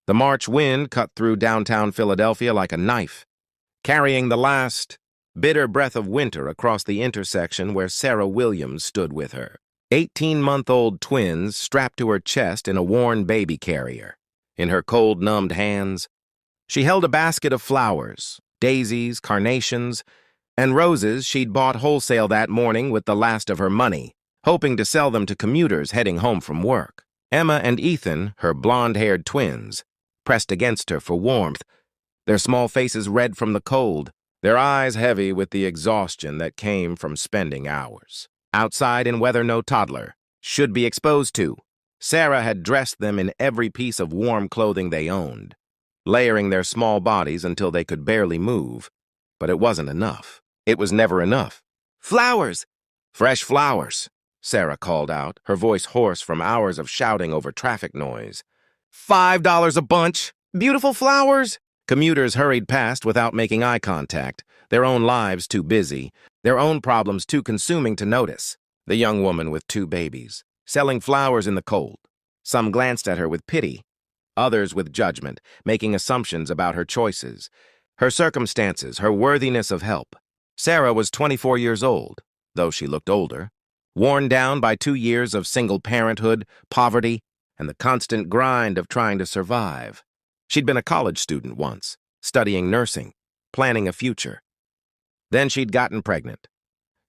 The March wind cut through downtown Philadelphia like a knife, carrying the last bitter breath of winter across the intersection where Sarah Williams stood with her 18-month-old twins strapped to her chest in a worn baby carrier. In her cold, numbed hands, she held a basket of flowers, daisies, carnations, and roses she'd bought wholesale that morning with the last of her money, hoping to sell them to commuters heading home from work. Emma and Ethan, her blonde-haired twins, pressed against her for warmth, their small faces red from the cold, their eyes heavy with the exhaustion that came from spending hours outside in weather no toddler should be exposed to. Sarah had dressed them in every piece of warm clothing they owned, layering their small bodies until they could barely move. But it wasn't enough. It was never enough. "Flowers! Fresh flowers!" Sarah called out, her voice hoarse from hours of shouting over traffic noise. $5 a bunch! Beautiful flowers! Commuters hurried past without making eye contact, their own lives too busy, their own problems too consuming to notice. The young woman with 2 babies, selling flowers in the cold. Some glanced at her with pity, others with judgment, making assumptions about her choices, her circumstances, her worthiness of help. Sarah was 24 years old, though she looked older, worn down by 2 years of single parenthood, poverty, and the constant grind of trying to survive. She'd been a college student once, studying nursing, planning a future. Then she'd gotten pregnant,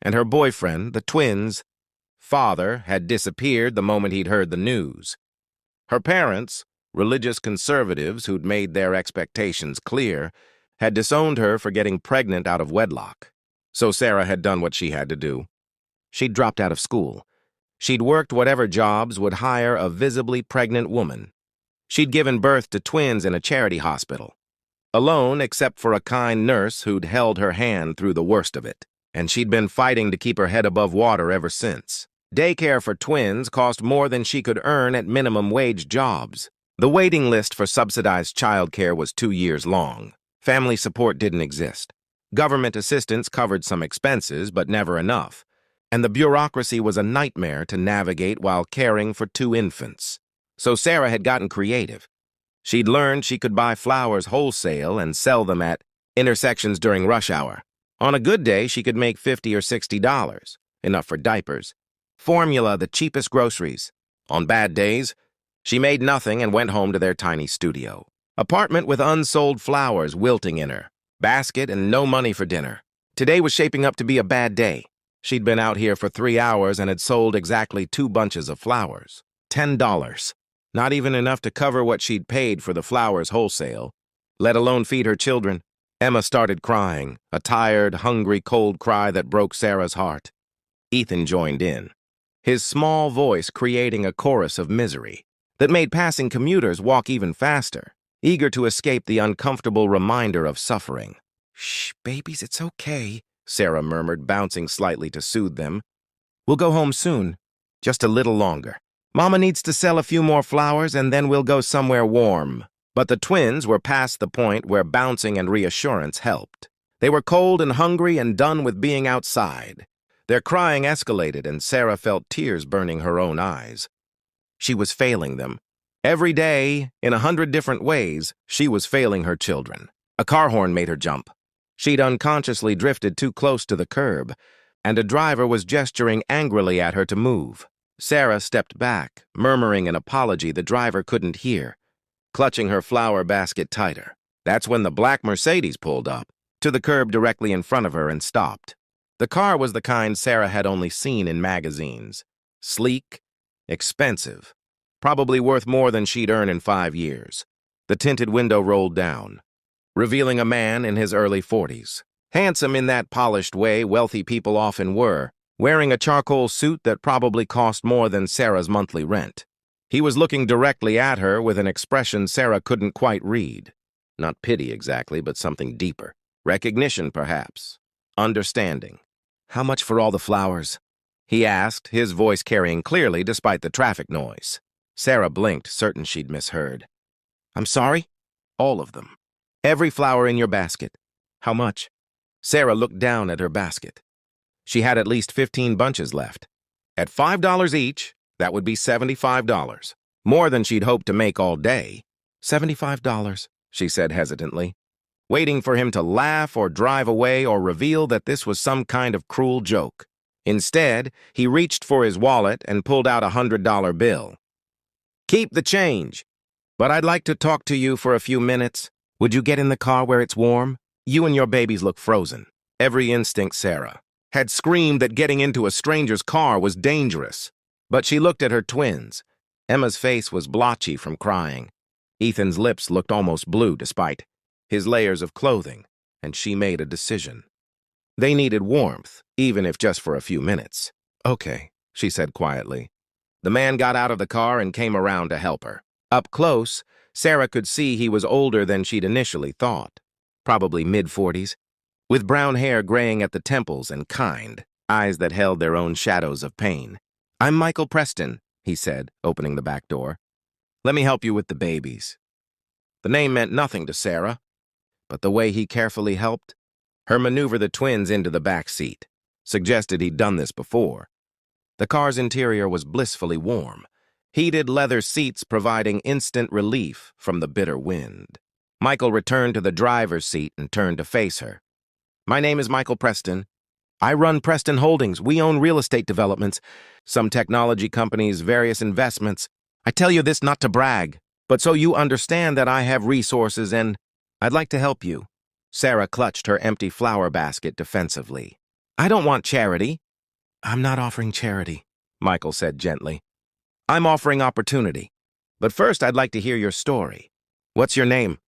and her boyfriend, the twins' father, had disappeared the moment he'd heard the news. Her parents, religious conservatives who'd made their expectations clear, had disowned her for getting pregnant out of wedlock. So Sarah had done what she had to do. She'd dropped out of school. She'd worked whatever jobs would hire a visibly pregnant woman. She'd given birth to twins in a charity hospital, alone except for a kind nurse who'd held her hand through the worst of it, and she'd been fighting to keep her head above water ever since. Daycare for twins cost more than she could earn at minimum wage jobs. The waiting list for subsidized childcare was 2 years long. Family support didn't exist. Government assistance covered some expenses, but never enough, and the bureaucracy was a nightmare to navigate while caring for 2 infants. So Sarah had gotten creative. She'd learned she could buy flowers wholesale and sell them at intersections during rush hour. On a good day, she could make $50 or $60, enough for diapers, formula, the cheapest groceries. On bad days, she made nothing and went home to their tiny studio. Apartment with unsold flowers wilting in her, basket and no money for dinner. Today was shaping up to be a bad day. She'd been out here for 3 hours and had sold exactly 2 bunches of flowers. $10. Not even enough to cover what she'd paid for the flowers wholesale, let alone feed her children. Emma started crying, a tired, hungry, cold cry that broke Sarah's heart. Ethan joined in, his small voice creating a chorus of misery that made passing commuters walk even faster, eager to escape the uncomfortable reminder of suffering. "Shh, babies, it's okay," Sarah murmured, bouncing slightly to soothe them. "We'll go home soon, just a little longer. Mama needs to sell a few more flowers and then we'll go somewhere warm." But the twins were past the point where bouncing and reassurance helped. They were cold and hungry and done with being outside. Their crying escalated and Sarah felt tears burning her own eyes. She was failing them. Every day, in 100 different ways, she was failing her children. A car horn made her jump. She'd unconsciously drifted too close to the curb, and a driver was gesturing angrily at her to move. Sarah stepped back, murmuring an apology the driver couldn't hear, clutching her flower basket tighter. That's when the black Mercedes pulled up to the curb directly in front of her and stopped. The car was the kind Sarah had only seen in magazines. Sleek, expensive, probably worth more than she'd earn in 5 years. The tinted window rolled down, revealing a man in his early 40s. Handsome in that polished way wealthy people often were, wearing a charcoal suit that probably cost more than Sarah's monthly rent. He was looking directly at her with an expression Sarah couldn't quite read. Not pity exactly, but something deeper. Recognition, perhaps. Understanding. "How much for all the flowers?" he asked, his voice carrying clearly despite the traffic noise. Sarah blinked, certain she'd misheard. "I'm sorry?" "All of them. Every flower in your basket." "How much?" Sarah looked down at her basket. She had at least 15 bunches left. At $5 each, that would be $75, more than she'd hoped to make all day. $75, she said hesitantly, waiting for him to laugh or drive away or reveal that this was some kind of cruel joke. Instead, he reached for his wallet and pulled out $100 bill. Keep the change, but I'd like to talk to you for a few minutes. Would you get in the car where it's warm? You and your babies look frozen. Every instinct Sarah had screamed that getting into a stranger's car was dangerous. But she looked at her twins. Emma's face was blotchy from crying. Ethan's lips looked almost blue despite his layers of clothing, and she made a decision. They needed warmth, even if just for a few minutes. Okay, she said quietly. The man got out of the car and came around to help her. Up close, Sarah could see he was older than she'd initially thought, probably mid-40s, with brown hair graying at the temples and kind eyes that held their own shadows of pain. I'm Michael Preston, he said, opening the back door. Let me help you with the babies. The name meant nothing to Sarah, but the way he carefully helped her maneuver the twins into the back seat suggested he'd done this before. The car's interior was blissfully warm, heated leather seats providing instant relief from the bitter wind. Michael returned to the driver's seat and turned to face her. My name is Michael Preston. I run Preston Holdings. We own real estate developments, some technology companies, various investments. I tell you this not to brag, but so you understand that I have resources and I'd like to help you. Sarah clutched her empty flower basket defensively. I don't want charity. I'm not offering charity, Michael said gently. I'm offering opportunity. But first, I'd like to hear your story. What's your name?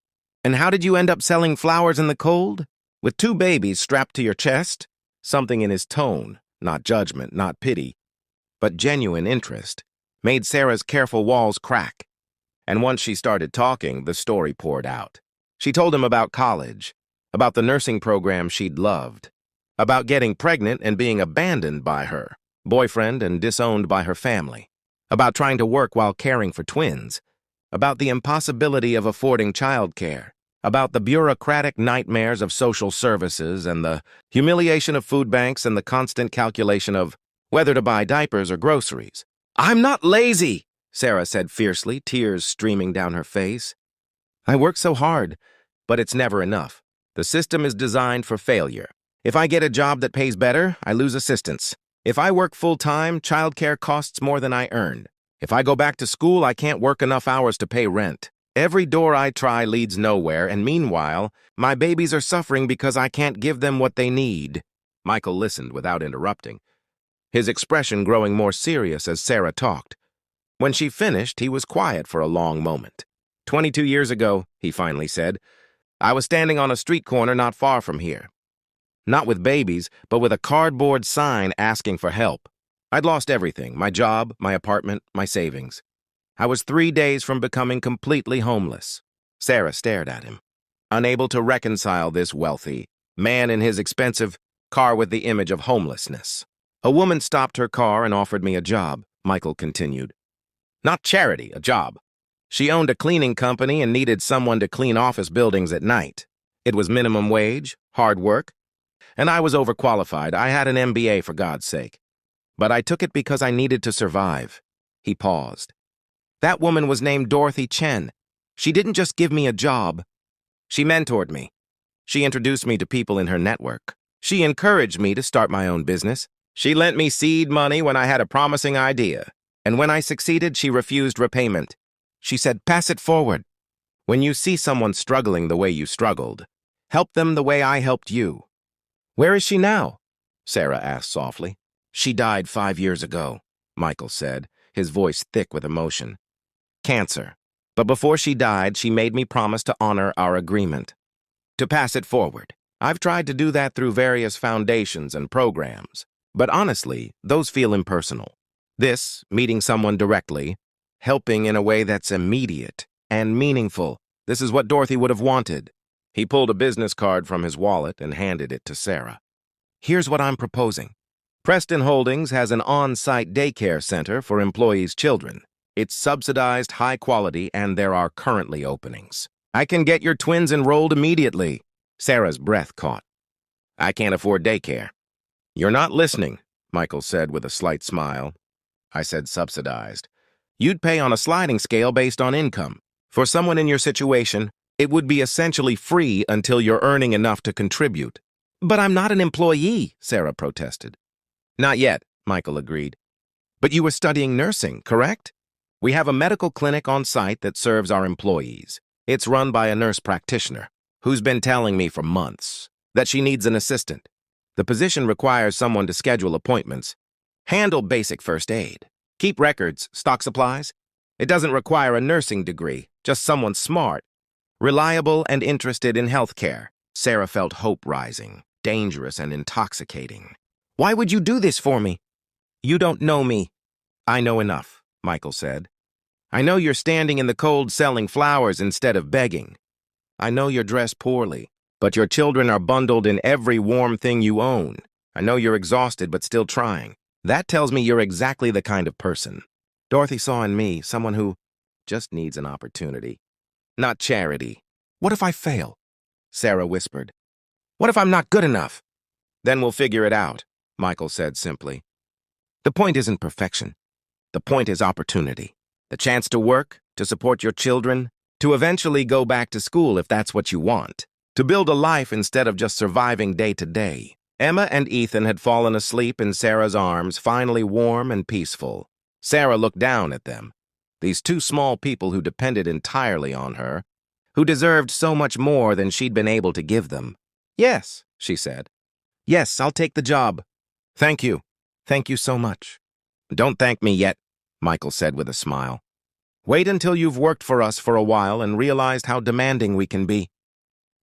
And how did you end up selling flowers in the cold? With 2 babies strapped to your chest? Something in his tone, not judgment, not pity, but genuine interest, made Sarah's careful walls crack. And once she started talking, the story poured out. She told him about college, about the nursing program she'd loved, about getting pregnant and being abandoned by her boyfriend and disowned by her family, about trying to work while caring for twins, about the impossibility of affording childcare, about the bureaucratic nightmares of social services and the humiliation of food banks and the constant calculation of whether to buy diapers or groceries. I'm not lazy, Sarah said fiercely, tears streaming down her face. I work so hard, but it's never enough. The system is designed for failure. If I get a job that pays better, I lose assistance. If I work full-time, childcare costs more than I earn. If I go back to school, I can't work enough hours to pay rent. Every door I try leads nowhere, and meanwhile, my babies are suffering because I can't give them what they need. Michael listened without interrupting, his expression growing more serious as Sarah talked. When she finished, he was quiet for a long moment. 22 years ago, he finally said, I was standing on a street corner not far from here. Not with babies, but with a cardboard sign asking for help. I'd lost everything, my job, my apartment, my savings. I was 3 days from becoming completely homeless. Sarah stared at him, unable to reconcile this wealthy man in his expensive car with the image of homelessness. A woman stopped her car and offered me a job, Michael continued. Not charity, a job. She owned a cleaning company and needed someone to clean office buildings at night. It was minimum wage, hard work, and I was overqualified. I had an MBA, for God's sake. But I took it because I needed to survive. He paused. That woman was named Dorothy Chen. She didn't just give me a job. She mentored me. She introduced me to people in her network. She encouraged me to start my own business. She lent me seed money when I had a promising idea. And when I succeeded, she refused repayment. She said, pass it forward. When you see someone struggling the way you struggled, help them the way I helped you. Where is she now? Sarah asked softly. She died 5 years ago, Michael said, his voice thick with emotion. Cancer. But before she died, she made me promise to honor our agreement, to pass it forward. I've tried to do that through various foundations and programs, but honestly, those feel impersonal. This, meeting someone directly, helping in a way that's immediate and meaningful, this is what Dorothy would have wanted. He pulled a business card from his wallet and handed it to Sarah. Here's what I'm proposing. Preston Holdings has an on-site daycare center for employees' children. It's subsidized, high quality, and there are currently openings. I can get your twins enrolled immediately. Sarah's breath caught. I can't afford daycare. You're not listening, Michael said with a slight smile. I said subsidized. You'd pay on a sliding scale based on income. For someone in your situation, it would be essentially free until you're earning enough to contribute. But I'm not an employee, Sarah protested. Not yet, Michael agreed. But you were studying nursing, correct? We have a medical clinic on site that serves our employees. It's run by a nurse practitioner who's been telling me for months that she needs an assistant. The position requires someone to schedule appointments, handle basic first aid, keep records, stock supplies. It doesn't require a nursing degree, just someone smart, reliable, and interested in healthcare. Sarah felt hope rising, dangerous and intoxicating. Why would you do this for me? You don't know me. I know enough, Michael said. I know you're standing in the cold selling flowers instead of begging. I know you're dressed poorly, but your children are bundled in every warm thing you own. I know you're exhausted but still trying. That tells me you're exactly the kind of person Dorothy saw in me, someone who just needs an opportunity, not charity. What if I fail? Sarah whispered. What if I'm not good enough? Then we'll figure it out, Michael said simply. The point isn't perfection. The point is opportunity. The chance to work, to support your children, to eventually go back to school if that's what you want, to build a life instead of just surviving day to day. Emma and Ethan had fallen asleep in Sarah's arms, finally warm and peaceful. Sarah looked down at them, these two small people who depended entirely on her, who deserved so much more than she'd been able to give them. Yes, she said. Yes, I'll take the job. Thank you. Thank you so much. Don't thank me yet, Michael said with a smile. Wait until you've worked for us for a while and realized how demanding we can be.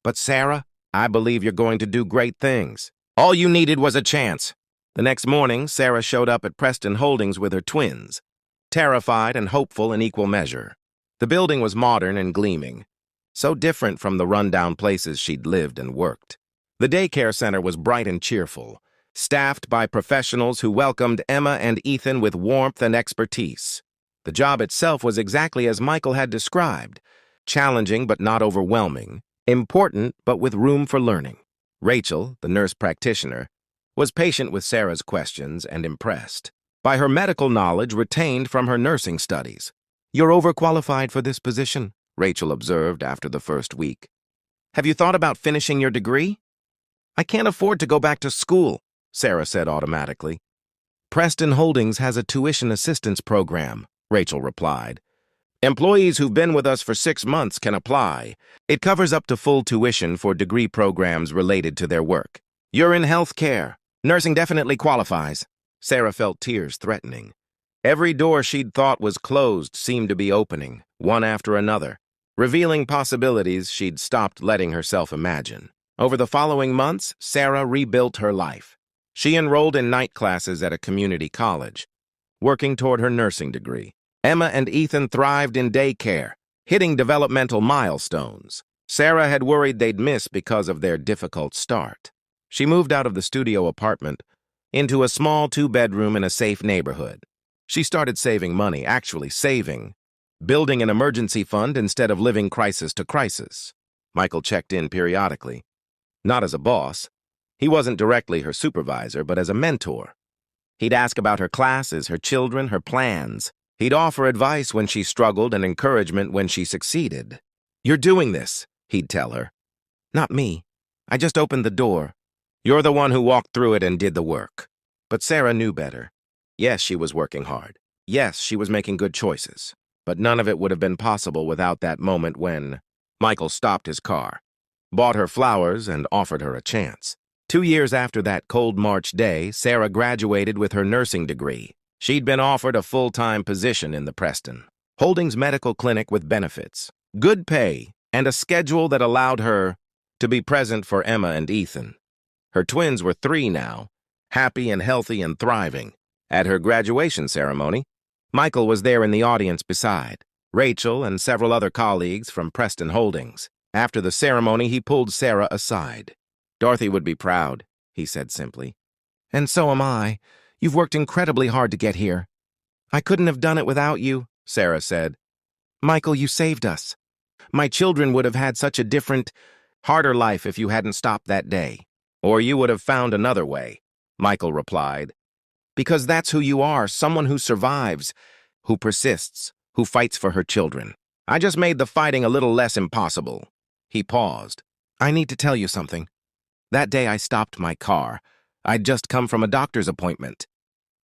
But Sarah, I believe you're going to do great things. All you needed was a chance. The next morning, Sarah showed up at Preston Holdings with her twins, terrified and hopeful in equal measure. The building was modern and gleaming, so different from the rundown places she'd lived and worked. The daycare center was bright and cheerful, staffed by professionals who welcomed Emma and Ethan with warmth and expertise. The job itself was exactly as Michael had described, challenging but not overwhelming, important but with room for learning. Rachel, the nurse practitioner, was patient with Sarah's questions and impressed by her medical knowledge retained from her nursing studies. You're overqualified for this position, Rachel observed after the first week. Have you thought about finishing your degree? I can't afford to go back to school, Sarah said automatically. Preston Holdings has a tuition assistance program, Rachel replied. Employees who've been with us for 6 months can apply. It covers up to full tuition for degree programs related to their work. You're in healthcare. Nursing definitely qualifies. Sarah felt tears threatening. Every door she'd thought was closed seemed to be opening, one after another, revealing possibilities she'd stopped letting herself imagine. Over the following months, Sarah rebuilt her life. She enrolled in night classes at a community college, working toward her nursing degree. Emma and Ethan thrived in daycare, hitting developmental milestones. Sarah had worried they'd miss because of their difficult start. She moved out of the studio apartment into a small 2-bedroom in a safe neighborhood. She started saving money, actually saving, building an emergency fund instead of living crisis to crisis. Michael checked in periodically. Not as a boss. He wasn't directly her supervisor, but as a mentor. He'd ask about her classes, her children, her plans. He'd offer advice when she struggled and encouragement when she succeeded. You're doing this, he'd tell her. Not me. I just opened the door. You're the one who walked through it and did the work. But Sarah knew better. Yes, she was working hard. Yes, she was making good choices. But none of it would have been possible without that moment when Michael stopped his car, bought her flowers, and offered her a chance. 2 years after that cold March day, Sarah graduated with her nursing degree. She'd been offered a full-time position in the Preston Holdings medical clinic with benefits, good pay, and a schedule that allowed her to be present for Emma and Ethan. Her twins were 3 now, happy and healthy and thriving. At her graduation ceremony, Michael was there in the audience beside Rachel and several other colleagues from Preston Holdings. After the ceremony, he pulled Sarah aside. Dorothy would be proud, he said simply. And so am I. You've worked incredibly hard to get here. I couldn't have done it without you, Sarah said. Michael, you saved us. My children would have had such a different, harder life if you hadn't stopped that day. Or you would have found another way, Michael replied. Because that's who you are, someone who survives, who persists, who fights for her children. I just made the fighting a little less impossible." He paused. "I need to tell you something. That day I stopped my car. I'd just come from a doctor's appointment.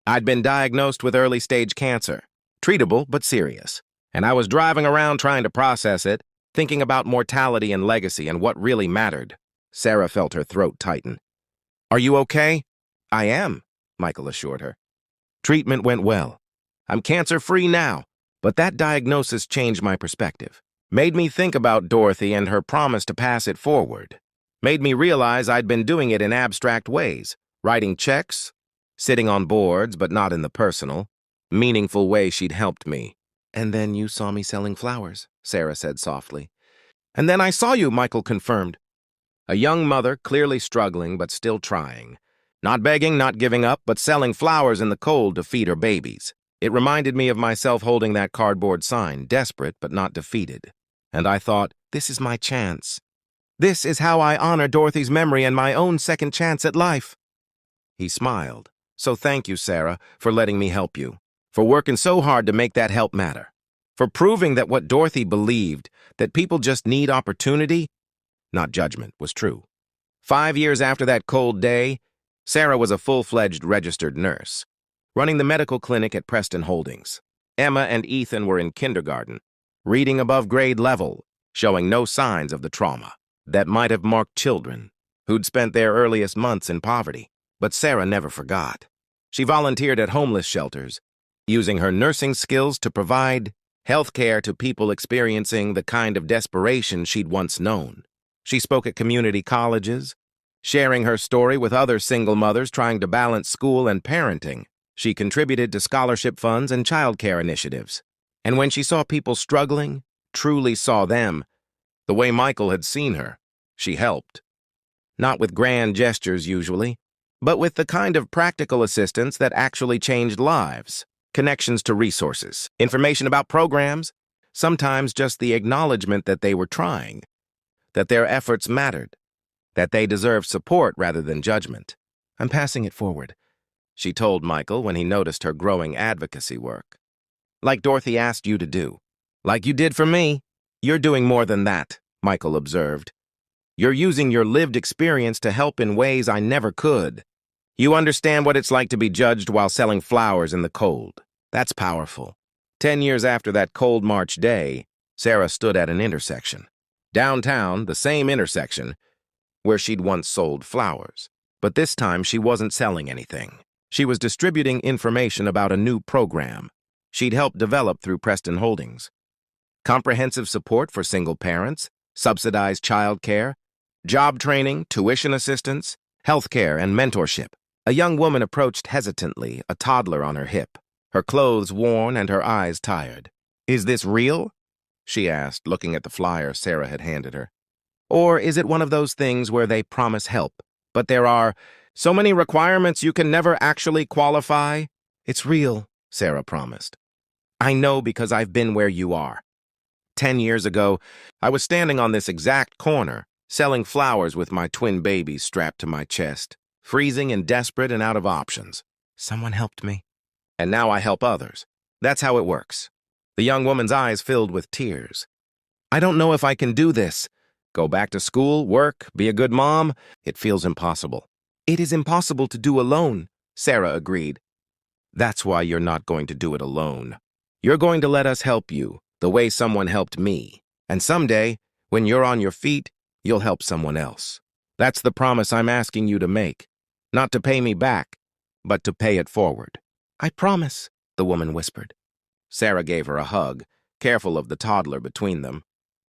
I'd been diagnosed with early-stage cancer, treatable but serious, and I was driving around trying to process it, thinking about mortality and legacy and what really mattered." Sarah felt her throat tighten. "Are you okay?" "I am," Michael assured her. "Treatment went well. I'm cancer-free now, but that diagnosis changed my perspective. Made me think about Dorothy and her promise to pass it forward. Made me realize I'd been doing it in abstract ways, writing checks, sitting on boards, but not in the personal, meaningful way she'd helped me." "And then you saw me selling flowers," Sarah said softly. "And then I saw you," Michael confirmed. A young mother, clearly struggling but still trying. Not begging, not giving up, but selling flowers in the cold to feed her babies. It reminded me of myself holding that cardboard sign, desperate but not defeated. And I thought, this is my chance. This is how I honor Dorothy's memory and my own second chance at life. He smiled. "So thank you, Sarah, for letting me help you. For working so hard to make that help matter. For proving that what Dorothy believed, that people just need opportunity, not judgment, was true." 5 years after that cold day, Sarah was a full-fledged registered nurse, running the medical clinic at Preston Holdings. Emma and Ethan were in kindergarten, reading above grade level, showing no signs of the trauma that might have marked children who'd spent their earliest months in poverty. But Sarah never forgot. She volunteered at homeless shelters, using her nursing skills to provide health care to people experiencing the kind of desperation she'd once known. She spoke at community colleges, sharing her story with other single mothers trying to balance school and parenting. She contributed to scholarship funds and childcare initiatives. And when she saw people struggling, truly saw them, the way Michael had seen her, she helped. Not with grand gestures usually, but with the kind of practical assistance that actually changed lives. Connections to resources, information about programs, sometimes just the acknowledgement that they were trying, that their efforts mattered, that they deserved support rather than judgment. "I'm passing it forward," she told Michael when he noticed her growing advocacy work. "Like Dorothy asked you to do. Like you did for me. You're doing more than that," Michael observed. "You're using your lived experience to help in ways I never could. You understand what it's like to be judged while selling flowers in the cold. That's powerful." 10 years after that cold March day, Sarah stood at an intersection. Downtown, the same intersection, where she'd once sold flowers. But this time, she wasn't selling anything. She was distributing information about a new program she'd helped develop through Preston Holdings. Comprehensive support for single parents, subsidized childcare, job training, tuition assistance, healthcare, and mentorship. A young woman approached hesitantly, a toddler on her hip, her clothes worn and her eyes tired. "Is this real?" she asked, looking at the flyer Sarah had handed her. "Or is it one of those things where they promise help, but there are so many requirements you can never actually qualify?" "It's real," Sarah promised. "I know because I've been where you are. 10 years ago, I was standing on this exact corner, selling flowers with my twin babies strapped to my chest, freezing and desperate and out of options. Someone helped me. And now I help others. That's how it works." The young woman's eyes filled with tears. "I don't know if I can do this. Go back to school, work, be a good mom. It feels impossible." "It is impossible to do alone," Sarah agreed. "That's why you're not going to do it alone. You're going to let us help you, the way someone helped me. And someday, when you're on your feet, you'll help someone else. That's the promise I'm asking you to make. Not to pay me back, but to pay it forward." "I promise," the woman whispered. Sarah gave her a hug, careful of the toddler between them,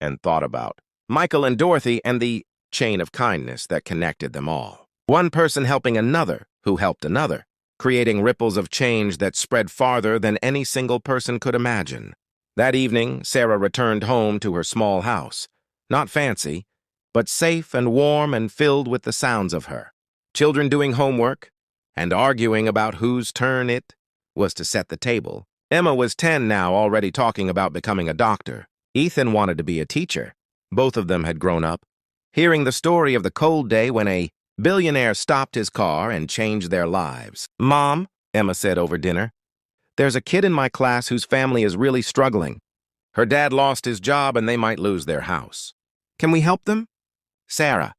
and thought about Michael and Dorothy and the chain of kindness that connected them all. One person helping another who helped another, creating ripples of change that spread farther than any single person could imagine. That evening, Sarah returned home to her small house. Not fancy, but safe and warm and filled with the sounds of her. Children doing homework and arguing about whose turn it was to set the table. Emma was 10 now, already talking about becoming a doctor. Ethan wanted to be a teacher. Both of them had grown up, hearing the story of the cold day when a billionaire stopped his car and changed their lives. "Mom," Emma said over dinner, "there's a kid in my class whose family is really struggling. Her dad lost his job and they might lose their house. Can we help them? Sarah,